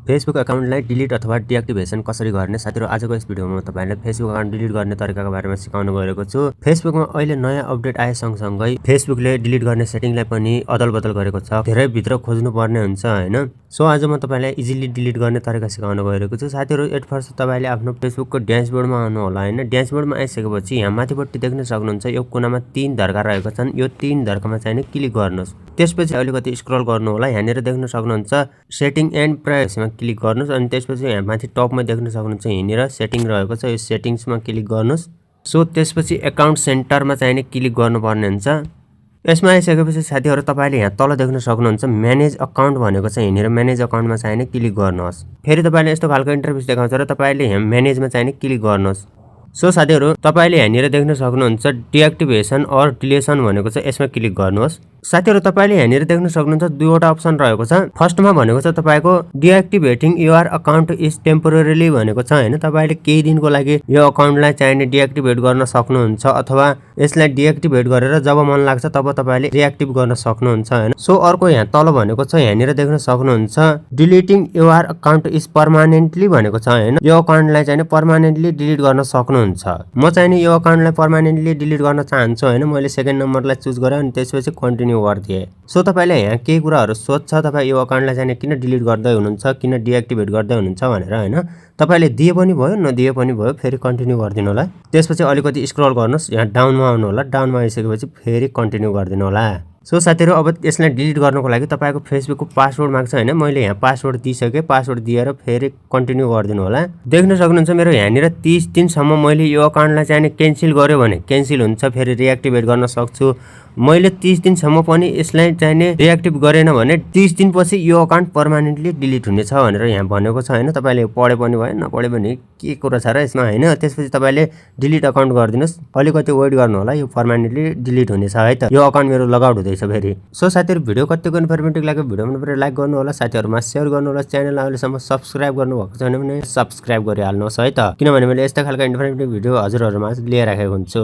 Facebook अकाउन्टलाई delete अथवा डिएक्टिभेसन कसरी गर्ने साथीहरु आजको यस भिडियोमा म तपाईहरुलाई फेसबुक अकाउन्ट डिलिट गर्ने तरिकाको बारेमा सिकाउन गएको छु। फेसबुकमा अहिले नयाँ अपडेट आए सँगसँगै फेसबुकले डिलिट गर्ने सेटिङलाई पनि अदलबदल गरेको छ। धेरै भित्र खोज्नु पर्ने हुन्छ हैन। सो आज म तपाईलाई इजिली डिलिट गर्ने तरिका सिकाउन गएको छु। साथीहरु एट फर्स्ट तपाईले आफ्नो फेसबुकको ड्याशबोर्डमा आउनु होला हैन। ड्याशबोर्डमा आइसकेपछि यहाँ माथिपट्टि देख्न सक्नुहुन्छ यो कुनामा 3 धर्का रहेको छन्। यो 3 धर्कामा चाहिँ नि क्लिक गर्नुस्। त्यसपछि अलिकति स्क्रल गर्नु होला। यहाँनिर देख्न सक्नुहुन्छ सेटिङ एन्ड प्राइभेसीमा क्लिक गर्नुस् अनि त्यसपछि यहाँ माथि टपमा देख्न सक्नुहुन्छ यहाँनिर सेटिङ रहेको छ। यो सेटिङ्समा क्लिक गर्नुस्। सो त्यसपछि अकाउन्ट सेन्टरमा चाहिँ नि क्लिक गर्नुपर्ने हुन्छ। यसमा आइसकेपछि साथीहरु तपाईले यहाँ तल देख्न सक्नुहुन्छ म्यानेज अकाउन्ट भनेको छ। यहाँनिर म्यानेज अकाउन्टमा चाहिँ नि क्लिक गर्नुहोस्। फेरि तपाईले यस्तो खालको इन्टरफेस देखाउँछ र तपाईले यहाँ म्यानेजमा चाहिँ नि क्लिक गर्नुहोस्। सो साथीहरु तपाईले यहाँनिर देख्न सक्नुहुन्छ डिएक्टिभेसन अर डिलिसन भनेको छ। यसमा क्लिक गर्नुहोस्। साथीहरु तपाईले यहाँनिर देख्न सक्नुहुन्छ दुईवटा अप्सन रहेको छ। फर्स्टमा भनेको छ तपाईको डिएक्टिभेटिङ योर अकाउन्ट इज टेम्पोररीली भनेको छ हैन। तपाईले केही दिनको लागि यो अकाउन्टलाई चाहिँ डिएक्टिभेट गर्न सक्नुहुन्छ अथवा यसलाई डिएक्टिभेट गरेर जब मन लाग्छ तब तपाईले रिएक्टिभ गर्न सक्नुहुन्छ हैन। सो अर्को यहाँ तल भनेको छ यहाँनिर देख्न सक्नुहुन्छ deleting your account is permanently भनेको छ हैन। यो अकाउन्टलाई चाहिँ पर्मानेन्टली डिलिट गर्न सक्नुहुन्छ। म चाहिँ यो अकाउन्टलाई पर्मानेन्टली डिलिट गर्न चाहन्छु हैन। मैले सेकेन्ड नम्बरलाई चुज गरे अनि त्यसपछि कन्टिन्यू गर्दिए। सो तपाईले यहाँ केही कुराहरु सोध्छ तपाई यो अकाउन्टलाई चाहिँ किन डिलिट गर्दै हुनुहुन्छ, किन डिएक्टिभेट गर्दै हुनुहुन्छ भनेर हैन। तपाईले दिए पनि भयो नदिए पनि भयो फेरि कन्टिन्यू गर्दिनु होला। त्यसपछि अलिकति स्क्रल गर्नुस्। यहाँ डाउनमा आउनु होला। डाउनमा आइसकेपछि फेरि कन्टिन्यू गर्दिनु होला। सो साथीहरु अब यसलाई डिलिट गर्नको लागि तपाईको फेसबुकको पासवर्ड माग्छ हैन। मैले यहाँ पासवर्ड दिइसके। पासवर्ड दिएर फेरि कन्टिन्यू गर्दिनु होला। देख्न सक्नुहुन्छ मेरो यहाँनिर 30 दिनसम्म मैले यो अकाउन्टलाई चाहिँ क्यान्सल गर्यो भने क्यान्सल हुन्छ, फेरि रिएक्टिभेट गर्न सक्छु। मैले 30 दिनसम्म पनि यसलाई चाहिँ रिएक्टिभ गरेन भने 30 दिनपछि यो अकाउन्ट पर्मानेन्टली डिलिट हुनेछ भनेर यहाँ भनेको छ हैन। तपाईले पढे पनि भयो नपढे पनि के कुरा छ र यसमा हैन। त्यसपछि तपाईले डिलिट अकाउन्ट गर्दिनुस्। अलिकति वेट गर्नु होला। यो पर्मानेन्टली डिलिट हुनेछ है त। यो अकाउन्ट मेरो लगआउट हुँदैछ फेरि। सो साथीहरु भिडियो कतिको इन्फर्मेटिभ लाग्यो भिडियो मनपरे लाइक गर्नु होला, साथीहरुमा शेयर गर्नु होला। च्यानललाई अहिलेसम्म सब्स्क्राइब गर्नु भएको छैन भने सब्स्क्राइब गरिहाल्नुहोस् है त। किनभने मैले यस्ता खालका इन्फर्मेटिभ भिडियो हजुरहरुमा लिएर राखेको हुन्छु।